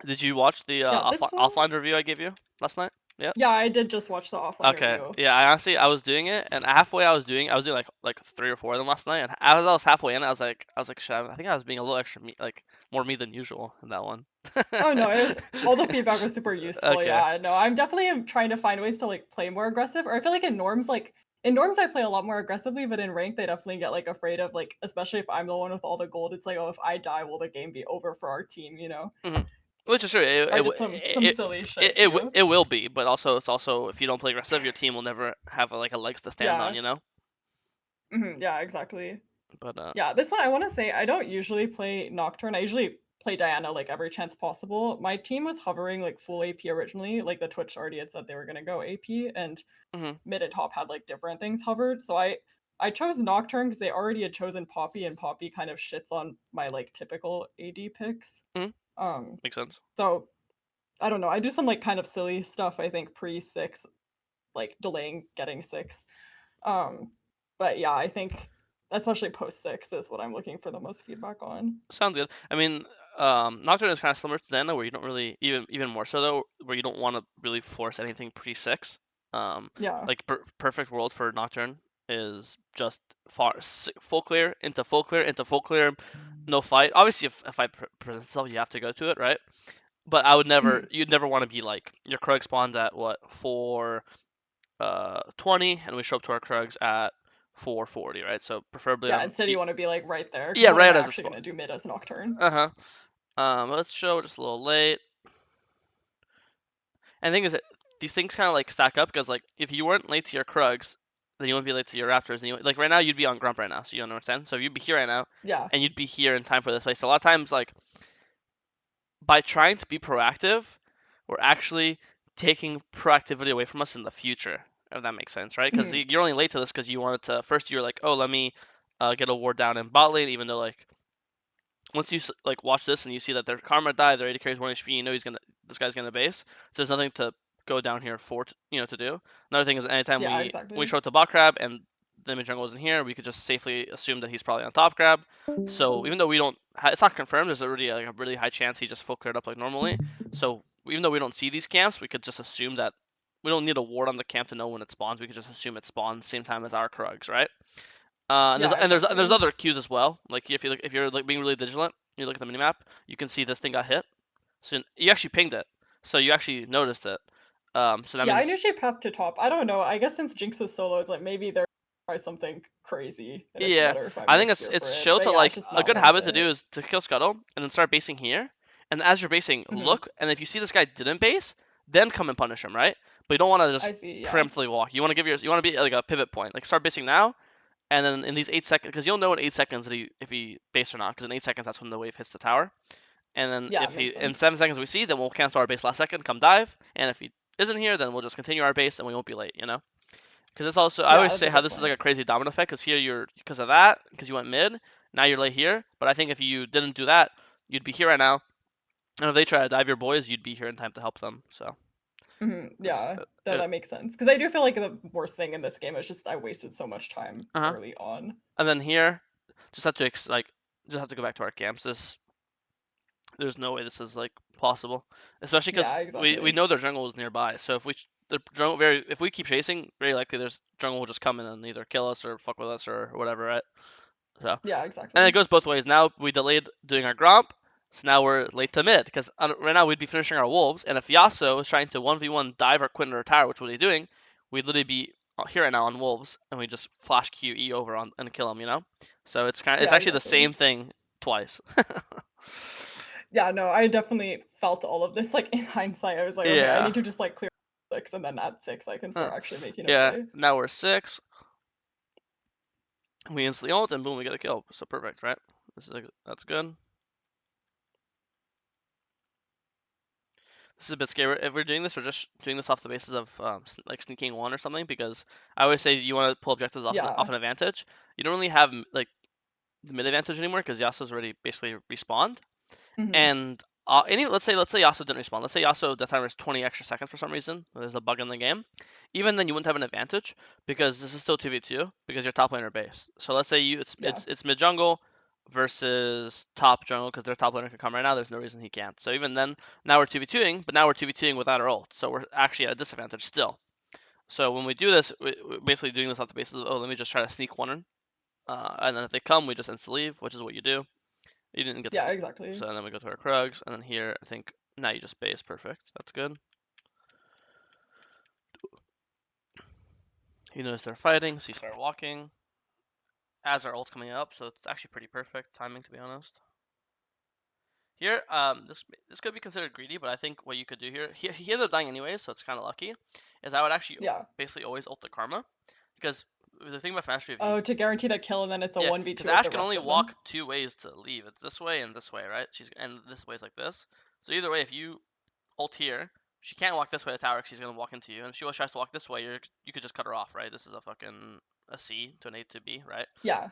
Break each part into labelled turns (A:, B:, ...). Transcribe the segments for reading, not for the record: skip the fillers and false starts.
A: Did you watch the
B: Yeah, this one.
A: offline review I gave you last night? Yeah.
B: Yeah, I did just watch the offline
A: Okay.
B: review.
A: Yeah. I was doing it, and halfway I was doing like 3 or 4 of them last night, and as I was halfway in, I was like, shit, I think I was being a little extra me, like more me than usual in that one.
B: Oh no, it was all the feedback was super useful.
A: Okay.
B: Yeah, no, I'm definitely trying to find ways to like play more aggressive. Or I feel like in norms I play a lot more aggressively, but in ranked they definitely get like afraid of like, especially if I'm the one with all the gold. It's like, oh, if I die, will the game be over for our team? You know.
A: Hmm. Which is true.
B: I did some silly shit too.
A: It will be, but also it's also if you don't play aggressive, your team will never have like a legs to stand on,
B: Yeah.
A: you know.
B: Yeah. Exactly.
A: But
B: Yeah, this one I want to say I don't usually play Nocturne. I usually play Diana like every chance possible. My team was hovering like full AP originally. Like the Twitch already had said they were gonna go AP, and
A: hmm
B: mid and top had like different things hovered. So I chose Nocturne because they already had chosen Poppy, and Poppy kind of shits on my like typical AD picks.
A: hmm
B: Um,
A: makes sense.
B: so I don't know. I do some like kind of silly stuff. I think pre six, like delaying getting six. Um, but yeah, I think especially post six is what I'm looking for the most feedback on.
A: Sounds good. I mean, Nocturne is kind of similar to Diana, where you don't really even more so though, where you don't want to really force anything pre-6. Um,
B: Yeah.
A: like perfect world for Nocturne is just full clear into full clear into full clear, no fight. Obviously, if I present itself, you have to go to it, right? But I would never,
B: Mhm.
A: you'd never want to be like your Krug spawns at what 20, and we show up to our Krugs at 440, right? So preferably
B: Yeah,
A: on,
B: instead you want to be like right there because
A: yeah,
B: what am
A: right
B: I
A: as a
B: actually
A: spawn.
B: going to do mid as Nocturne?
A: Uh-huh. Let's show just a little late. And the thing is that these things kind of like stack up because like if you weren't late to your Krugs, then you wouldn't be late to your Raptors. And like right now you'd be on Grump right now, so you understand. So you'd be here right now,
B: Yeah.
A: and you'd be here in time for this place. So a lot of times like by trying to be proactive, we're actually taking proactivity away from us in the future. If that makes sense, right? Because
B: Mhm.
A: you're only late to this because you wanted to. First, you were like, oh, let me get a ward down in bot lane, even though like once you like watch this and you see that their Karma died, their AD carries 1 HP, you know this guy's gonna base. So there's nothing to go down here for to do. Another thing is anytime
B: Yeah,
A: we
B: exactly.
A: show up to bot grab and the mid jungle isn't here, we could just safely assume that he's probably on top grab. So even though we don't, it's not confirmed. There's already like a really high chance he just full cleared up like normally. So even though we don't see these camps, we could just assume that we don't need a ward on the camp to know when it spawns. We could just assume it spawns same time as our Krugs, right?
B: Yeah,
A: And there's
B: exactly.
A: other cues as well. Like if you're like being really vigilant, you look at the minimap, you can see this thing got hit. So you actually pinged it. So you actually noticed it. So that
B: Yeah, I
A: means
B: initially path to top. I don't know. I guess since Jinx was solo, it's like maybe there try something crazy, and it's
A: yeah,
B: better if I'm
A: I think
B: like here
A: it's
B: for it.
A: chill
B: But
A: to
B: yeah, it's
A: like
B: just
A: a
B: not
A: good
B: worth
A: habit to do
B: it.
A: is to kill Scuttle and then start basing here. And as you're basing,
B: Mhm.
A: look, and if you see this guy didn't base, then come and punish him, right? But you don't want to just
B: I see. Yeah.
A: preemptively walk. You want to be like a pivot point. Like start basing now, and then in these 8 seconds, because you'll know in 8 seconds that if he based or not. Because in 8 seconds, that's when the wave hits the tower. And then
B: Yeah,
A: if
B: it
A: he
B: makes
A: in
B: sense.
A: 7 seconds we see, then we'll cancel our base last second, come dive, and if he isn't here, then we'll just continue our base and we won't be late, you know? Because it's also I
B: Yeah,
A: always
B: that's
A: say
B: a
A: how
B: good
A: this is like
B: point.
A: a crazy domino effect because here you're because of that because you went mid, now you're late here. But I think if you didn't do that, you'd be here right now, and if they try to dive your boys, you'd be here in time to help them. So it's
B: Yeah, that makes sense. Because I do feel like the worst thing in this game is just I wasted so much time
A: huh.
B: early on.
A: And then here, just have to just have to go back to our camps. There's no way this is like possible, especially because
B: Yeah,
A: we
B: exactly.
A: know their jungle is nearby. So the jungle if we keep chasing, very likely there's jungle will just come in and either kill us or fuck with us or whatever, right? So
B: Yeah,
A: and it
B: exactly.
A: goes both ways. Now we delayed doing our Gromp, so now we're late to mid because right now we'd be finishing our wolves, and if Yasuo is trying to 1v1 dive our Quinn or tower, which what he's doing, we'd literally be here right now on wolves, and we just flash QE over on and kill him, you know. So it's
B: Yeah,
A: actually the
B: exactly.
A: same thing twice.
B: Yeah, no, I definitely felt all of this like in hindsight. I was like, okay, I
A: Yeah.
B: need to just like clear six, and then at six I can
A: Huh.
B: start actually making a
A: Yeah,
B: play.
A: now we're 6. We instantly ult, and boom, we get a kill. So perfect, right? That's good. This is a bit scary. If we're doing this, we're just doing this off the basis of like sneaking one or something. Because I always say you want to pull objectives off
B: Yeah.
A: an advantage. You don't really have like the mid advantage anymore because Yasuo's already basically respawned.
B: hmm
A: And let's say Yasuo didn't respawn. Let's say Yasuo death timer is 20 extra seconds for some reason. There's a bug in the game. Even then, you wouldn't have an advantage because this is still 2v2 because you're top laner base. So let's say
B: Yeah.
A: it's mid jungle. versus top jungle because their top laner can come right now. There's no reason he can't. So even then, now we're 2v2ing, but now we're 2v2ing without our ult. So we're actually at a disadvantage still. So when we do this, we're basically doing this off the basis of, oh, let me just try to sneak one in. And then if they come, we just instantly leave, which is what you do. You didn't get
B: Yeah,
A: this.
B: exactly.
A: So then we go to our Krugs, and then here, I think, now you just base. Perfect. That's good. You notice they're fighting, so you start walking as our ult's coming up, so it's actually pretty perfect timing, to be honest. Here, this could be considered greedy, but I think what you could do here, he ended up dying anyway, so it's kind of lucky, is I would actually
B: Yeah.
A: basically always ult the Karma, because the thing about Mastery of
B: Oh, to guarantee the kill, and then it's a
A: yeah, because
B: 1v2 with
A: Ash
B: the
A: can
B: rest
A: only
B: of them.
A: walk two ways to leave. It's this way and this way, right? And this way is like this. So either way, if you ult here, she can't walk this way to tower because she's gonna walk into you, and if she always tries to walk this way, you could just cut her off, right? This is a C to an A to B, right?
B: Yeah.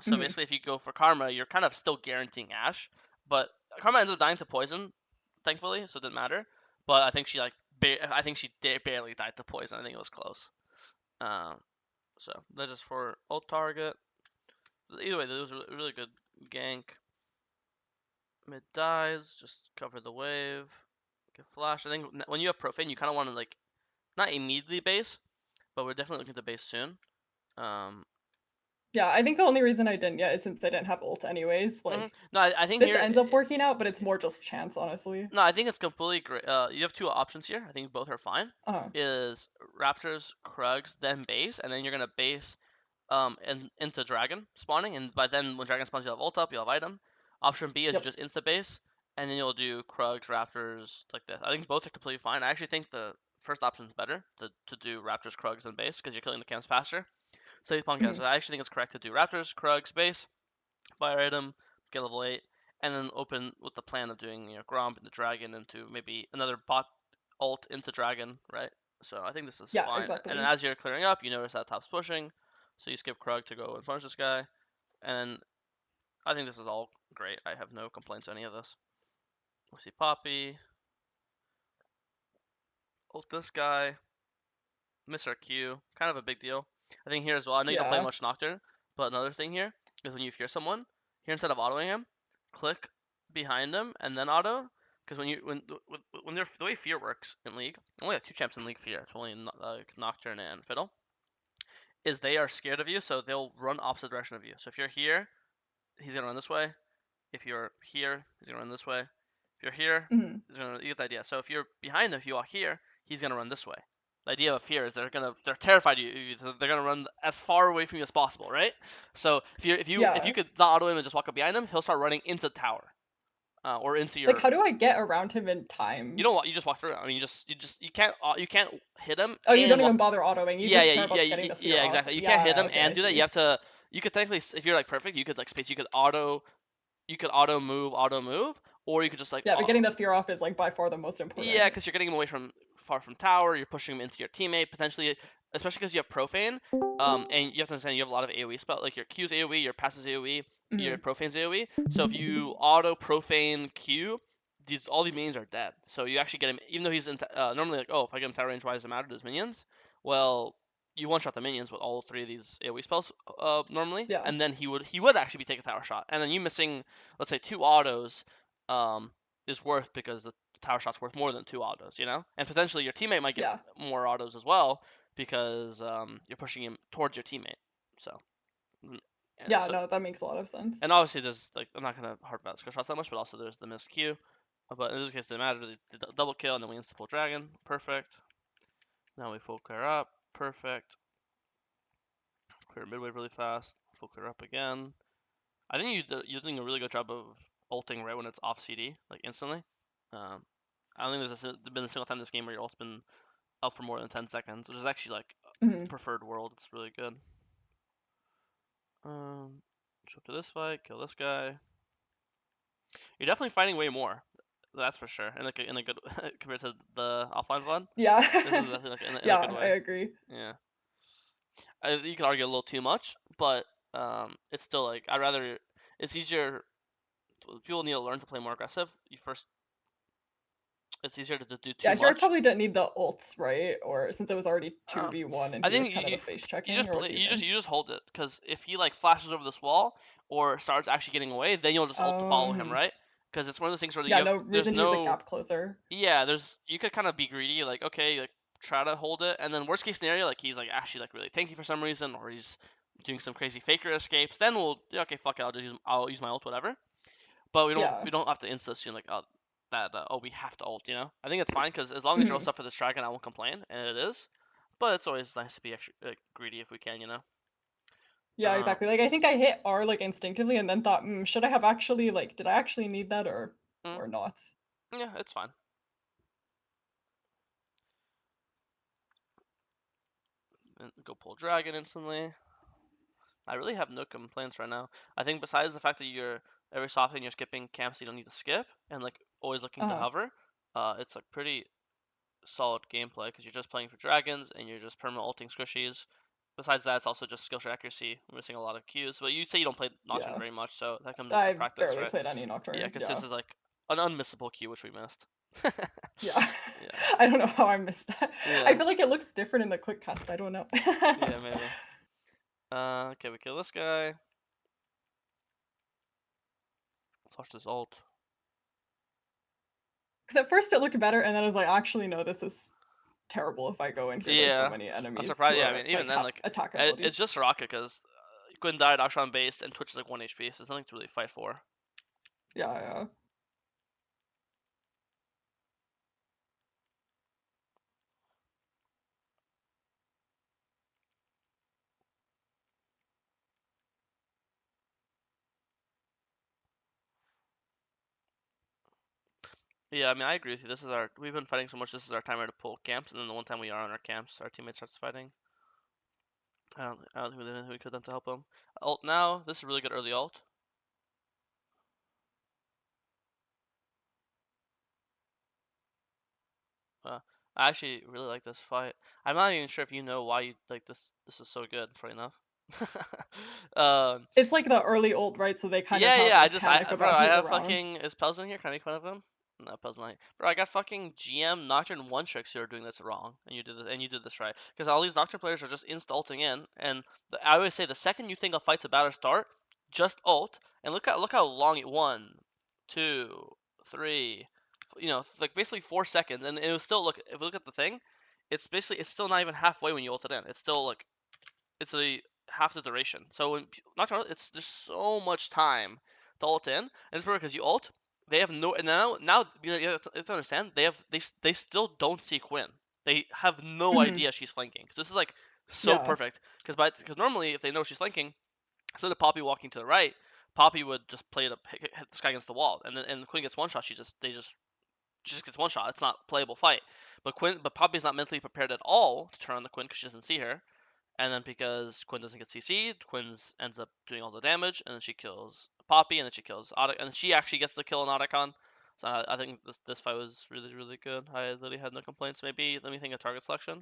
A: So basically, if you go for Karma, you're kind of still guaranteeing Ash, but Karma ends up dying to poison, thankfully, so it didn't matter. But I think she I think she barely died to poison. I think it was close. Um, so that is for ult target. Either way, that was a really good gank. Mid dies, just cover the wave. Get flash. I think when you have profane, you kind of want to like not immediately base, but we're definitely looking to base soon. Um,
B: Yeah, I think the only reason I didn't yet is since I didn't have ult anyways. Like,
A: no, I think
B: this
A: here.
B: ends up working out, but it's more just chance, honestly.
A: No, I think it's completely great. You have two options here. I think both are fine.
B: Uh-huh.
A: Is Raptors, Krugs, then base, and then you're gonna base into Dragon spawning, and by then when Dragon spawns, you'll have ult up, you'll have item. Option B is you
B: Yep.
A: just insta base, and then you'll do Krugs, Raptors like this. I think both are completely fine. I actually think the first option is better to do Raptors, Krugs, and base because you're killing the camps faster. So
B: Mhm.
A: I actually think it's correct to do Raptors, Krugs, base, buy our item, get level 8, and then open with the plan of doing Gromp into Dragon into maybe another bot ult into Dragon, right? So I think this is
B: Yeah,
A: fine. And then
B: exactly.
A: as you're clearing up, you notice that top's pushing, so you skip Krug to go and punish this guy, and I think this is all great. I have no complaints on any of this. We see Poppy, ult this guy, miss our Q, kind of a big deal. I think here as well, I know you don't play
B: Yeah.
A: much Nocturne, but another thing here is when you fear someone, here instead of autoing him, click behind him and then auto. Because when they're, the way fear works in League, I only have two champs in League fear. It's only Nocturne and Fiddle. Is they are scared of you, so they'll run opposite direction of you. So if you're here, he's gonna run this way. If you're here, he's gonna run this way. If you're here,
B: Mhm.
A: you get the idea. So if you're behind him, if you walk here, he's gonna run this way. The idea of fear is they're terrified of you. They're gonna run as far away from you as possible, right? So if you
B: Yeah.
A: could not auto him and just walk up behind him, he'll start running into the tower, or into
B: Like,
A: your.
B: how do I get around him in
A: You
B: time?
A: don't you just walk through. I mean, you can't hit him
B: Oh, you
A: and
B: don't
A: walk.
B: even bother autoing. You
A: Yeah,
B: just
A: yeah,
B: care
A: yeah,
B: about
A: yeah,
B: getting the fear
A: yeah,
B: off.
A: exactly. You can't hit
B: Yeah,
A: him
B: okay, I
A: and do that. You
B: see.
A: have to. You could technically, if you're like perfect, you could like space. You could auto move, or you could just like
B: Yeah, but getting the fear off is, like, by far the most
A: yeah,
B: important.
A: because you're getting him away from far from tower. You're pushing him into your teammate potentially, especially because you have profane. And you have to understand you have a lot of AOE spell, like your Q's AOE, your passes AOE, your
B: Mhm.
A: profane's AOE. So if you auto profane Q, all these minions are dead. So you actually get him, even though he's in normally like, oh, if I get him tower range, why does it matter to his minions? Well, you one shot the minions with all three of these AOE spells normally,
B: Yeah.
A: and then he would actually be taking a tower shot, and then you missing, let's say, two autos um is worth because the tower shot's worth more than two autos, and potentially your teammate might get
B: Yeah.
A: more autos as well because you're pushing him towards your teammate. So, and
B: Yeah,
A: so,
B: no, that makes a lot of sense.
A: and obviously there's like I'm not gonna harp about skill shots that much, but also there's the missed Q. But in this case, it didn't matter. The double kill and then we insta pull dragon. Perfect. Now we full clear up. Perfect. Clear midway really fast. Full clear up again. I think you're doing a really good job of ulting right when it's off CD, like instantly. Um, I don't think there's been a single time in this game where your ult's been up for more than 10 seconds, which is actually like
B: Mhm.
A: preferred world. It's really good. Show up to this fight, kill this guy. You're definitely fighting way more. That's for sure. In a good compared to the offline VOD. This is
B: Yeah.
A: definitely like in a good
B: Yeah, I
A: way.
B: agree.
A: Yeah. You could argue a little too much, but it's still like I'd rather. It's easier. People need to learn to play more aggressive. You first It's easier to do too
B: Yeah, here I
A: much.
B: probably didn't need the ults, right? Or since it was already
A: Um,
B: 2v1 and
A: I
B: he was
A: think
B: kind of the face
A: you
B: checking,
A: just
B: or what do you think?
A: you just hold it because if he like flashes over this wall or starts actually getting away, then you'll just ult to follow him,
B: Mhm.
A: right? Because it's one of those things where
B: Yeah,
A: you have,
B: no
A: there's
B: reason to use a
A: no
B: gap closer.
A: yeah, there's you could kind of be greedy, like okay, like try to hold it, and then worst case scenario, like he's like actually like really tanky for some reason, or he's doing some crazy faker escapes, then we'll yeah, okay, fuck it, I'll use my ult, whatever. But
B: Yeah.
A: we don't have to insta assume like that oh we have to ult, you know. I think it's fine because as long as you're
B: Mhm.
A: up for this dragon, I won't complain, and it is. But it's always nice to be extra greedy if we can, you know.
B: Yeah,
A: Uh,
B: exactly. Like I think I hit R like instinctively and then thought, should I have actually like did I actually need that
A: mm,
B: or not?
A: yeah, it's fine. And go pull dragon instantly. I really have no complaints right now. I think besides the fact that you're every so often you're skipping camps you don't need to skip and like always looking to
B: Uh-huh.
A: hover, it's like pretty solid gameplay because you're just playing for dragons and you're just perma ulting squishies. Besides that, it's also just skill shot accuracy. We're missing a lot of cues, but you say you don't play Nocturne
B: Yeah.
A: very much, so that comes with the
B: I
A: practice,
B: barely
A: right?
B: played any
A: Yeah,
B: Nocturne.
A: because
B: Yeah.
A: this is like an unmissable cue which we missed.
B: Yeah.
A: Yeah,
B: I don't know how I missed that. I
A: yeah,
B: feel like it looks different in the quick cast. I don't know.
A: yeah, maybe. Okay, we kill this guy. Let's watch this ult.
B: Because at first it looked better, and then I was like, actually, no, this is terrible if I go in here. There's so
A: Yeah,
B: many
A: I'm
B: enemies
A: surprised.
B: who
A: Yeah, I
B: are
A: mean, even
B: like
A: then,
B: have
A: like,
B: attack
A: it's
B: abilities.
A: just Soraka because Gwyn died Akshan base and Twitch is like 1 HP, so there's nothing to really fight for.
B: Yeah, yeah.
A: Yeah, I mean, I agree with you. We've been fighting so much. This is our timer to pull camps, and then the one time we are on our camps, our teammate starts fighting. I don't think we did anything we could have done to help him. Ult now. This is really good early ult. Uh, I actually really like this fight. I'm not even sure if you know why you like this. This is so good, funny enough. um,
B: It's like the early old, right? So they kind of
A: Yeah,
B: have
A: yeah.
B: like panic
A: Bro,
B: about
A: I
B: who's
A: have
B: around.
A: fucking. Is Pels in here? Can I make fun of him? No, Pels not. Bro, I got fucking GM Nocturne one tricks who are doing this wrong, and you did this right. Because all these Nocturne players are just insta-ulting in, and I always say the second you think a fight's about to start, just ult, and look how long it. 1, 2, 3. You know, it's like basically 4 seconds, and it was still look. If you look at the thing, it's still not even halfway when you ult it in. It's still like it's a half the duration. So when Nocturne, it's there's so much time to ult in, and it's because you ult, they have no and now you have to understand they still don't see Quinn. They have no
B: Mhm.
A: idea she's flanking. So this is like so
B: Yeah.
A: perfect because normally if they know she's flanking, instead of Poppy walking to the right, Poppy would just play to hit this guy against the wall, and then and Quinn gets one shot. She just gets one shot. It's not a playable fight. But Poppy's not mentally prepared at all to turn on the Quinn because she doesn't see her. And then because Quinn doesn't get CC'd, Quinn's ends up doing all the damage, and then she kills Poppy, and then she kills and then she actually gets the kill on Otacon. So I think this fight was really really good. I literally had no complaints. Maybe let me think of target selection.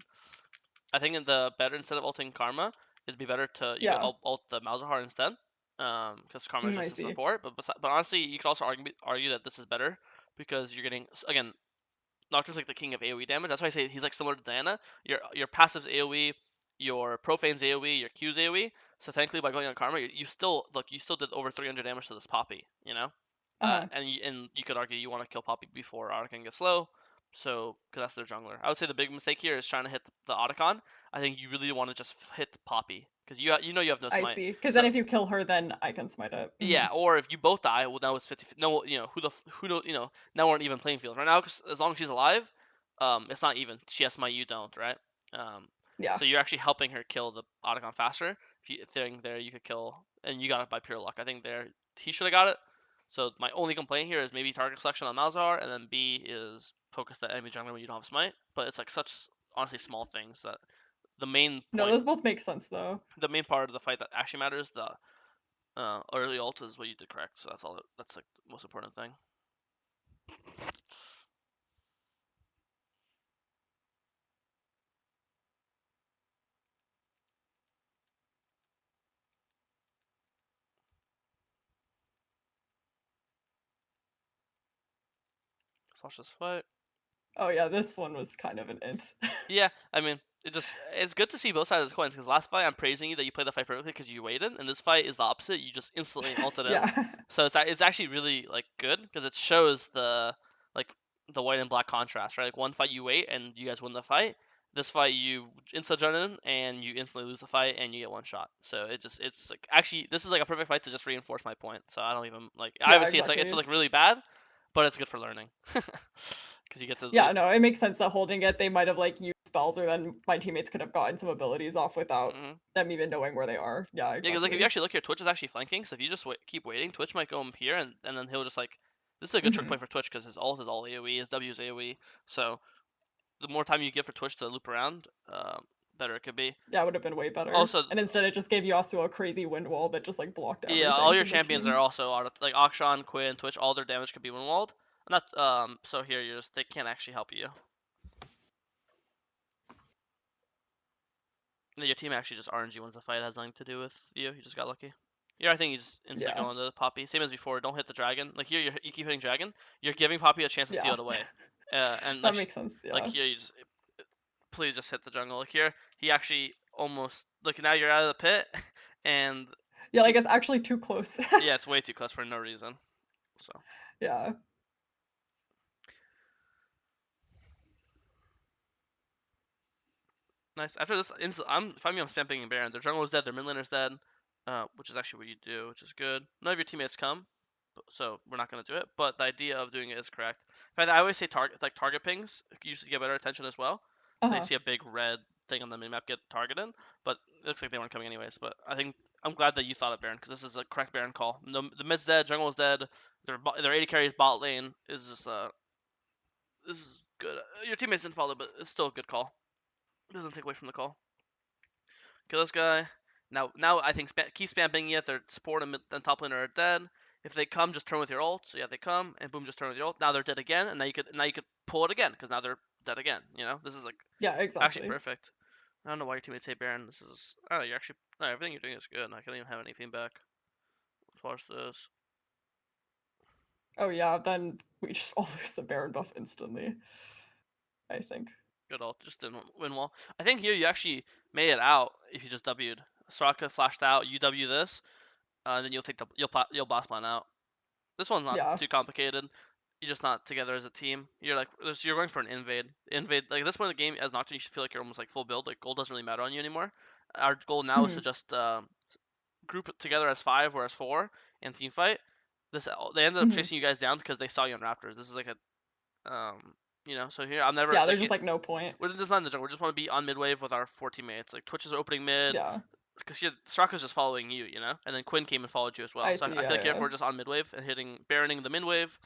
A: I think in the better instead of ulting Karma, it'd be better to you could
B: Yeah.
A: ult the Malzahar instead, because Karma is
B: I
A: just a
B: see.
A: support. But honestly, you could also argue that this is better because you're getting again Nocturne's like the king of AoE damage. That's why I say he's like similar to Diana. Your passive's AoE, your profane's AoE, your Q's AoE. So technically, by going on Karma, you still did over 300 damage to this Poppy. You know,
B: Uh-huh.
A: and you could argue you want to kill Poppy before Otacon gets low. So, because that's their jungler. I would say the big mistake here is trying to hit the Otacon. I think you really want to just hit Poppy because you know you have no
B: I
A: smite.
B: see. Because then
A: So
B: if you kill her, then I can smite it.
A: yeah, or if you both die, well now it's 50. No, you know who know you know now we're on even playing field right now. 'Cause as long as she's alive, it's not even. She has my you don't, right? Um,
B: Yeah.
A: so you're actually helping her kill the Otacon faster. If you think there you could kill, and you got it by pure luck. I think there he should have got it. So my only complaint here is maybe target selection on Malzahar, and then B is focus that enemy jungler when you don't have smite. But it's like such honestly small things that the main
B: No,
A: point,
B: those both make sense though.
A: the main part of the fight that actually matters, the early ult is what you did correct. So that's all. That's like the most important thing. Let's watch this fight.
B: Oh yeah, this one was kind of an int.
A: Yeah, I mean, it's good to see both sides of the coins because last fight I'm praising you that you played the fight perfectly because you waited, and this fight is the opposite. You just instantly ulted in,
B: Yeah.
A: so it's actually really like good because it shows like the white and black contrast, right? Like one fight you wait and you guys win the fight. This fight you insta join in and you instantly lose the fight and you get one shot. So it's like actually this is like a perfect fight to just reinforce my point. So I don't even like
B: Yeah,
A: obviously it's
B: exactly.
A: like really bad, but it's good for learning because you get to
B: Yeah, no, it makes sense that holding it, they might have, like, used spells or then my teammates could have gotten some abilities off without
A: mhm.
B: them even knowing where they are. Yeah,
A: Yeah, because like if you
B: exactly.
A: actually look here, Twitch is actually flanking. So if you just keep waiting, Twitch might go up here, and then he'll just like this is a good trick
B: Mhm.
A: point for Twitch because his ult is all AOE, his W is AOE. So the more time you give for Twitch to loop around, better it could be.
B: That would have been way better.
A: Also,
B: And instead it just gave Yasuo a crazy wind wall that just, like, blocked
A: yeah, all
B: everything
A: your
B: from the
A: champions are
B: team.
A: also auto like Akshan, Quinn, Twitch. All their damage could be one walled. Not So here you're just they can't actually help you. Your team actually just RNG wins the fight. It has nothing to do with you. You just got lucky. Here, I think you just insta
B: Yeah.
A: go into the Poppy. Same as before. Don't hit the dragon. Like here, you keep hitting dragon. You're giving Poppy a chance to steal
B: Yeah.
A: it away. And
B: That makes sense,
A: like
B: yeah.
A: here, you just please just hit the jungle. Like here, he actually almost look now you're out of the pit, and
B: Yeah, like,
A: he
B: it's actually too close.
A: yeah, it's way too close for no reason. So
B: Yeah.
A: nice. After this, I'm if I'm spamming Baron. Their jungle is dead. Their mid laner's dead. Which is actually what you do, which is good. None of your teammates come, so we're not gonna do it. But the idea of doing it is correct. In fact, I always say target pings usually get better attention as well. They
B: Uh-huh.
A: see a big red thing on the minimap get targeted, but it looks like they weren't coming anyways. But I think I'm glad that you thought of Baron because this is a correct Baron call. The mid's dead, jungle is dead. Their AD carries bot lane is just this is good. Your teammates didn't follow, but it's still a good call. It doesn't take away from the call. Kill this guy. Now I think keep spamming it. Their support and top laner are dead. If they come, just turn with your ult. So yeah, they come and boom, just turn with your ult. Now they're dead again, and now you could pull it again because now they're dead again. You know, this is like
B: Yeah,
A: actually
B: exactly.
A: perfect. I don't know why your teammates say Baron. This is oh you're actually no everything you're doing is good. I can't even have any feedback. Let's watch this.
B: Oh yeah, then we just all lose the Baron buff instantly, I think.
A: Good ult. Just didn't win well. I think here you actually made it out if you just W'd. Soraka flashed out. You W this, then you'll take you'll boss plan out. This one's not
B: Yeah.
A: too complicated. You're just not together as a team. You're like you're going for an invade. Invade like this point in the game as Nocturne, you should feel like you're almost like full build. Like gold doesn't really matter on you anymore. Our goal now is to
B: Mhm.
A: just group it together as 5 or as 4 and team fight. This they ended up
B: Mhm.
A: chasing you guys down because they saw you on Raptors. This is like a so here I'm never
B: Yeah,
A: like
B: there's just, like, no point.
A: we're designed the jungle. We just want to be on mid wave with our 4 teammates. Like Twitch is opening mid
B: Yeah.
A: because here Straka's just following you, and then Quinn came and followed you as well.
B: I
A: So
B: see,
A: I
B: yeah,
A: feel like here if
B: yeah.
A: we're just on mid wave and hitting Baroning the mid wave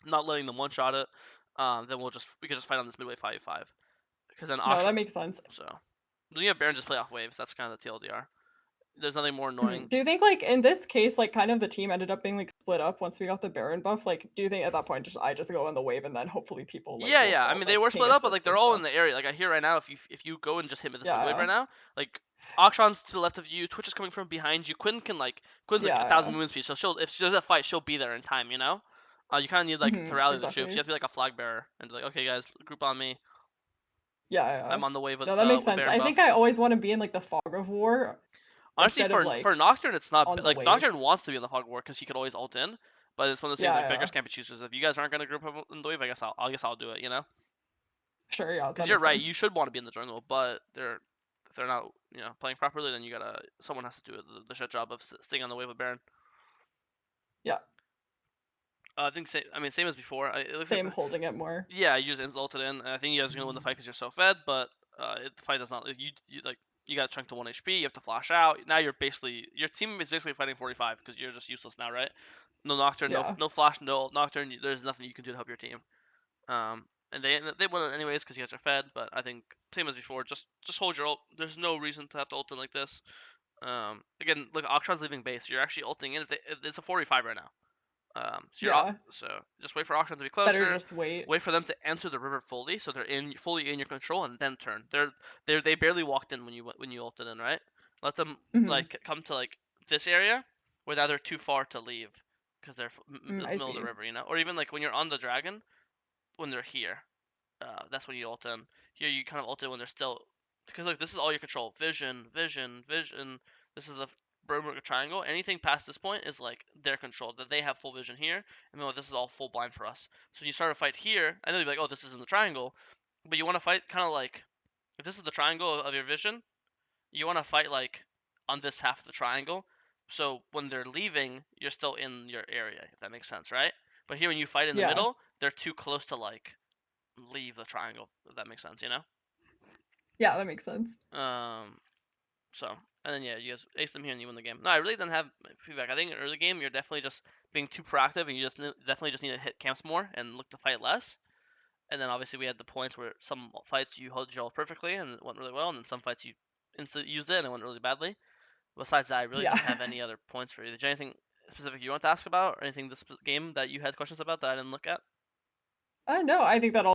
A: not letting them one shot it, then we could just fight on this midway 5v5 because then
B: No,
A: Aksha.
B: that makes sense.
A: So then you have Baron just play off waves. That's kind of the TLDR. There's nothing more
B: Mhm.
A: annoying.
B: Do you think, like, in this case, like, kind of the team ended up being, like, split up once we got the Baron buff? Like, do you think at that point just I just go on the wave and then hopefully people, like,
A: Yeah,
B: will
A: yeah. I
B: fall
A: mean they
B: like,
A: were
B: ping
A: split up, but like
B: assist
A: they're
B: and
A: all in
B: stuff?
A: the area. Like I hear right now, if you go and just hit this mid wave
B: Yeah.
A: right now, like Akshan's to the left of you, Twitch is coming from behind you. Quinn's like 1,000
B: Yeah.
A: movement speed, so if she does a fight, she'll be there in time. You kind of need like to
B: Mhm.
A: rally the troops. You
B: Exactly.
A: have to be like a flag bearer and be like, okay guys, group on me.
B: Yeah, yeah.
A: I'm on the wave
B: No, that makes
A: with
B: sense.
A: Baron
B: I think
A: buff.
B: I always wanna be in, like, the fog of war
A: Honestly,
B: instead of,
A: for
B: like,
A: Nocturne, it's not
B: on the
A: like
B: wave.
A: Nocturne wants to be in the Fog War because he could always ult in, but it's one of those things
B: Yeah,
A: like beggars
B: yeah.
A: can't be choosers. If you guys aren't gonna group up in the wave, I guess I'll do it.
B: Sure, yeah,
A: Because
B: that
A: you're
B: makes
A: right,
B: sense.
A: you should want to be in the jungle, but if they're not playing properly, then someone has to do the shit job of staying on the wave of Baron.
B: Yeah.
A: I think same as before. It looks like
B: Same holding it more.
A: yeah, you just ulted in, and I think you guys are gonna win the fight because you're so fed, but the fight does not. You like you got chunked to 1 HP. You have to flash out. Now your team is basically fighting 45 because you're just useless now, right? No Nocturne,
B: Yeah.
A: no flash, no Nocturne. There's nothing you can do to help your team. And they won it anyways because you guys are fed. But I think same as before, just hold your ult. There's no reason to have to ult in like this. Again, look, Akshan's leaving base. You're actually ulting in. It's a 45 right now.
B: Yeah.
A: So just wait for Akshan to be
B: Better
A: closer.
B: just wait.
A: Wait for them to enter the river fully, so they're fully in your control, and then turn. They barely walked in when you ulted in, right? Let them
B: Mhm.
A: like come to like this area where now they're too far to leave because they're
B: Mm,
A: the
B: I
A: middle of the
B: see.
A: river, or even like when you're on the dragon when they're here. that's when you ult in. Here you kind of ult in when they're still, because like this is all your control. Vision, vision, vision. This is the Bermuda Triangle. Anything past this point is like their control. That they have full vision here, and this is all full blind for us. So when you start a fight here, I know you'd be like, oh, this is in the triangle, but you want to fight kind of like, if this is the triangle of your vision, you want to fight like on this half of the triangle. So when they're leaving, you're still in your area, if that makes sense, right? But here when you fight in the
B: Yeah.
A: middle, they're too close to like leave the triangle, if that makes sense, you know?
B: Yeah, that makes sense.
A: Um, so, and then yeah, you guys ace them here and you win the game. No, I really don't have feedback. I think in early game, you're definitely just being too proactive and you just definitely just need to hit camps more and look to fight less. And then obviously we had the points where some fights you held your ult perfectly and it went really well, and then some fights you instantly used it and it went really badly. Besides that, I really
B: Yeah.
A: don't have any other points for you. Did you have anything specific you want to ask about, or anything this game that you had questions about that I didn't look at?
B: No, I think that all